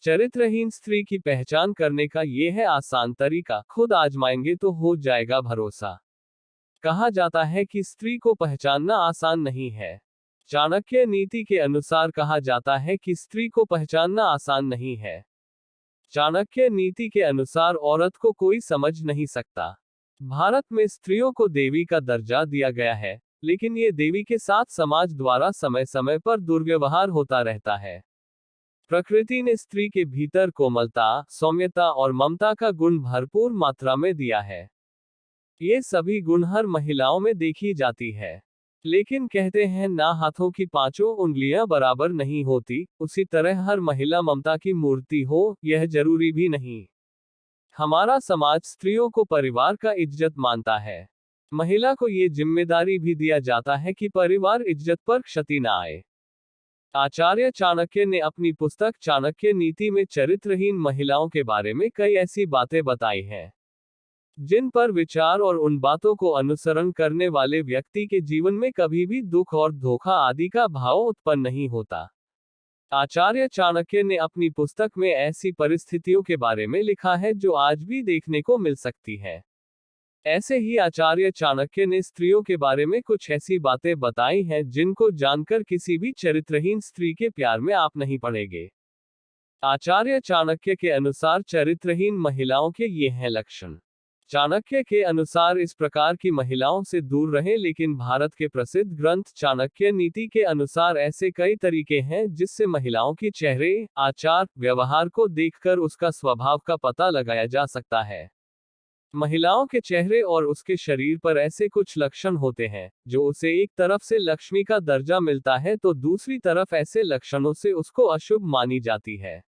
चरित्रहीन स्त्री की पहचान करने का ये है आसान तरीका, खुद आजमाएंगे तो हो जाएगा भरोसा। कहा जाता है कि स्त्री को पहचानना आसान नहीं है। चाणक्य नीति के अनुसार कहा जाता है कि स्त्री को पहचानना आसान नहीं है। चाणक्य नीति के अनुसार औरत को कोई समझ नहीं सकता। भारत में स्त्रियों को देवी का दर्जा दिया गया है, लेकिन ये देवी के साथ समाज द्वारा समय समय पर दुर्व्यवहार होता रहता है। प्रकृति ने स्त्री के भीतर कोमलता, सौम्यता और ममता का गुण भरपूर मात्रा में दिया है। ये सभी गुण हर महिलाओं में देखी जाती है। लेकिन कहते हैं ना, हाथों की पांचों उंगलियां बराबर नहीं होती, उसी तरह हर महिला ममता की मूर्ति हो, यह जरूरी भी नहीं। हमारा समाज स्त्रियों को परिवार का इज्जत मानता है। महिला को ये जिम्मेदारी भी दिया जाता है कि परिवार इज्जत पर क्षति न आए। आचार्य चाणक्य ने अपनी पुस्तक चाणक्य नीति में चरित्रहीन महिलाओं के बारे में कई ऐसी बातें बताई हैं, जिन पर विचार और उन बातों को अनुसरण करने वाले व्यक्ति के जीवन में कभी भी दुख और धोखा आदि का भाव उत्पन्न नहीं होता। आचार्य चाणक्य ने अपनी पुस्तक में ऐसी परिस्थितियों के बारे में लिखा है जो आज भी देखने को मिल सकती है। ऐसे ही आचार्य चाणक्य ने स्त्रियों के बारे में कुछ ऐसी बातें बताई हैं जिनको जानकर किसी भी चरित्रहीन स्त्री के प्यार में आप नहीं पड़ेंगे। आचार्य चाणक्य के अनुसार चरित्रहीन महिलाओं के ये हैं लक्षण। चाणक्य के अनुसार इस प्रकार की महिलाओं से दूर रहें, लेकिन भारत के प्रसिद्ध ग्रंथ चाणक्य नीति के अनुसार ऐसे कई तरीके हैं जिससे महिलाओं की चेहरे, आचार, व्यवहार को देखकर उसका स्वभाव का पता लगाया जा सकता है। महिलाओं के चेहरे और उसके शरीर पर ऐसे कुछ लक्षण होते हैं जो उसे एक तरफ से लक्ष्मी का दर्जा मिलता है तो दूसरी तरफ ऐसे लक्षणों से उसको अशुभ मानी जाती है।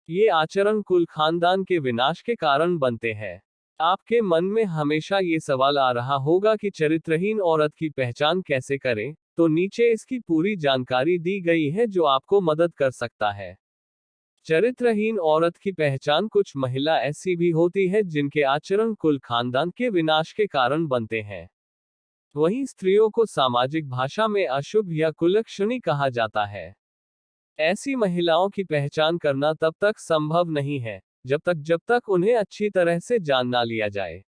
ये आचरण कुल खानदान के विनाश के कारण बनते हैं। आपके मन में हमेशा ये सवाल आ रहा होगा कि चरित्रहीन औरत की पहचान कैसे करें, तो नीचे इसकी पूरी जानकारी दी गई है जो आपको मदद कर सकता है। चरित्रहीन औरत की पहचान। कुछ महिला ऐसी भी होती है जिनके आचरण कुल खानदान के विनाश के कारण बनते हैं। वहीं स्त्रियों को सामाजिक भाषा में अशुभ या कुलक्षणी कहा जाता है। ऐसी महिलाओं की पहचान करना तब तक संभव नहीं है जब तक उन्हें अच्छी तरह से जान ना लिया जाए।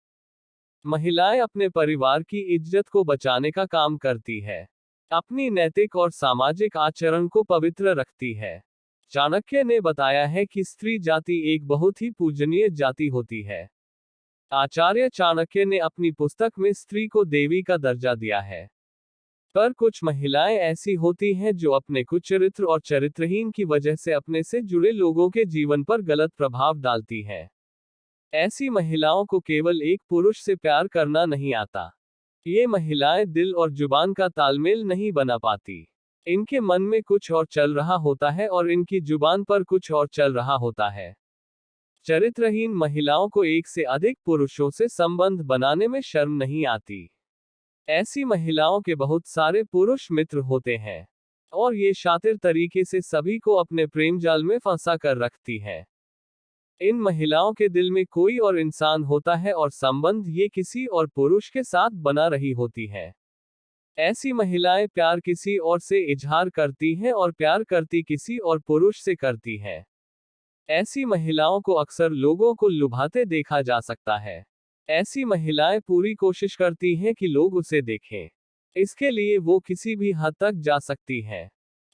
महिलाएं अपने परिवार की इज्जत को बचाने का काम करती है, अपनी नैतिक और सामाजिक आचरण को पवित्र रखती है। चाणक्य ने बताया है कि स्त्री जाति एक बहुत ही पूजनीय जाति होती है। आचार्य चाणक्य ने अपनी पुस्तक में स्त्री को देवी का दर्जा दिया है। पर कुछ महिलाएं ऐसी होती हैं जो अपने कुचरित्र और चरित्रहीन की वजह से अपने से जुड़े लोगों के जीवन पर गलत प्रभाव डालती हैं। ऐसी महिलाओं को केवल एक पुरुष से प्यार करना नहीं आता। ये महिलाएं दिल और जुबान का तालमेल नहीं बना पाती। इनके मन में कुछ और चल रहा होता है और इनकी जुबान पर कुछ और चल रहा होता है। चरित्रहीन महिलाओं को एक से अधिक पुरुषों से संबंध बनाने में शर्म नहीं आती। ऐसी महिलाओं के बहुत सारे पुरुष मित्र होते हैं और ये शातिर तरीके से सभी को अपने प्रेम जाल में फंसा कर रखती हैं। इन महिलाओं के दिल में कोई और इंसान होता है और संबंध ये किसी और पुरुष के साथ बना रही होती है। ऐसी महिलाएं प्यार किसी और से इजहार करती हैं और प्यार करती किसी और पुरुष से करती हैं। ऐसी महिलाओं को अक्सर लोगों को लुभाते देखा जा सकता है। ऐसी महिलाएं पूरी कोशिश करती हैं कि लोग उसे देखें। इसके लिए वो किसी भी हद तक जा सकती हैं।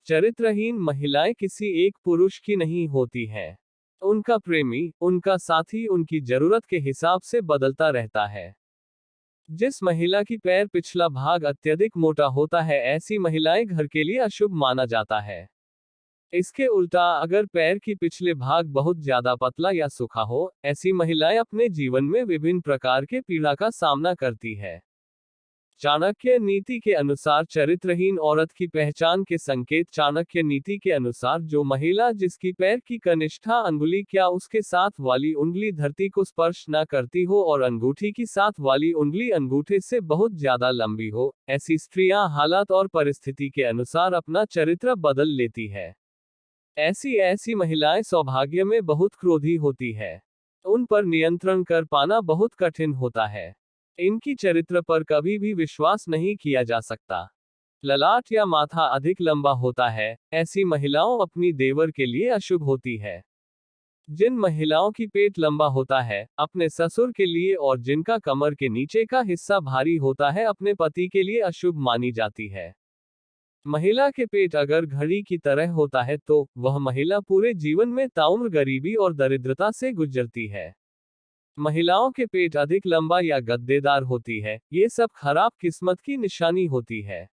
चरित्रहीन महिलाएं किसी एक पुरुष की नहीं होती हैं। उनका प्रेमी, उनका साथी उनकी जरूरत के हिसाब से बदलता रहता है। जिस महिला की पैर पिछला भाग अत्यधिक मोटा होता है, ऐसी महिलाएं घर के लिए अशुभ माना जाता है। इसके उल्टा अगर पैर की पिछले भाग बहुत ज्यादा पतला या सूखा हो, ऐसी महिलाएं अपने जीवन में विभिन्न प्रकार के पीड़ा का सामना करती है। चाणक्य नीति के अनुसार चरित्रहीन औरत की पहचान के संकेत। चाणक्य नीति के अनुसार जो महिला जिसकी पैर की कनिष्ठा अंगुली क्या उसके साथ वाली उंगली धरती को स्पर्श न करती हो और अंगूठी की साथ वाली उंगली अंगूठे से बहुत ज्यादा लंबी हो, ऐसी स्त्रियां हालात और परिस्थिति के अनुसार अपना चरित्र बदल लेती है। ऐसी महिलाएं सौभाग्य में बहुत क्रोधी होती है। उन पर नियंत्रण कर पाना बहुत कठिन होता है। इनकी चरित्र पर कभी भी विश्वास नहीं किया जा सकता। ललाट या माथा अधिक लंबा होता है। ऐसी महिलाओं अपनी देवर के लिए अशुभ होती है। जिन महिलाओं की पेट लंबा होता है अपने ससुर के लिए, और जिनका कमर के नीचे का हिस्सा भारी होता है अपने पति के लिए अशुभ मानी जाती है। महिला के पेट अगर घड़ी की तरह होता है तो वह महिला पूरे जीवन में ताउम्र गरीबी और दरिद्रता से गुजरती है। महिलाओं के पेट अधिक लंबा या गद्देदार होती है, ये सब खराब किस्मत की निशानी होती है।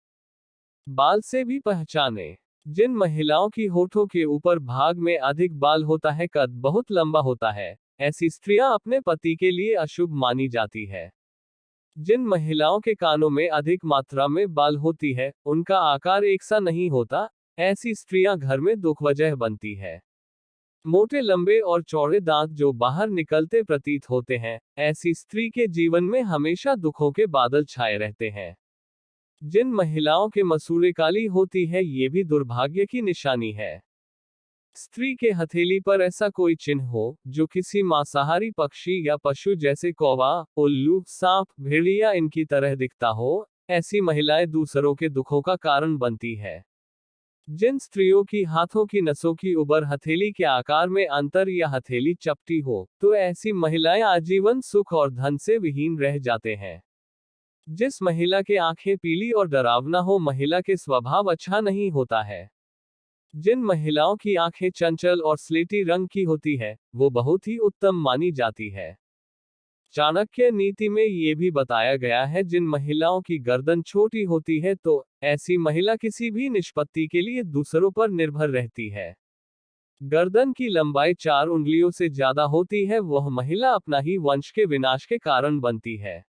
बाल से भी पहचाने। जिन महिलाओं की होठों के ऊपर भाग में अधिक बाल होता है, कद बहुत लंबा होता है, ऐसी स्त्रियां अपने पति के लिए अशुभ मानी जाती है। जिन महिलाओं के कानों में अधिक मात्रा में बाल होती है, उनका आकार एक सा नहीं होता, ऐसी स्त्रियां घर में दुखवजह बनती है। मोटे लंबे और चौड़े दांत जो बाहर निकलते प्रतीत होते हैं, ऐसी स्त्री के जीवन में हमेशा दुखों के बादल छाए रहते हैं। जिन महिलाओं के मसूड़े काली होती है, ये भी दुर्भाग्य की निशानी है। स्त्री के हथेली पर ऐसा कोई चिन्ह हो जो किसी मांसाहारी पक्षी या पशु जैसे कौवा, उल्लू, सांप, भेड़िया इनकी तरह दिखता हो, ऐसी महिलाएं दूसरों के दुखों का कारण बनती है। जिन स्त्रियों की हाथों की नसों की उबर हथेली के आकार में अंतर या हथेली चपटी हो, तो ऐसी महिलाएं आजीवन सुख और धन से विहीन रह जाते हैं। जिस महिला के आंखें पीली और डरावना हो, महिला के स्वभाव अच्छा नहीं होता है। जिन महिलाओं की आंखें चंचल और स्लेटी रंग की होती है, वो बहुत ही उत्तम मानी जाती है। चाणक्य नीति में ये भी बताया गया है, जिन महिलाओं की गर्दन छोटी होती है तो ऐसी महिला किसी भी निष्पत्ति के लिए दूसरों पर निर्भर रहती है। गर्दन की लंबाई 4 उंगलियों से ज्यादा होती है, वह महिला अपना ही वंश के विनाश के कारण बनती है।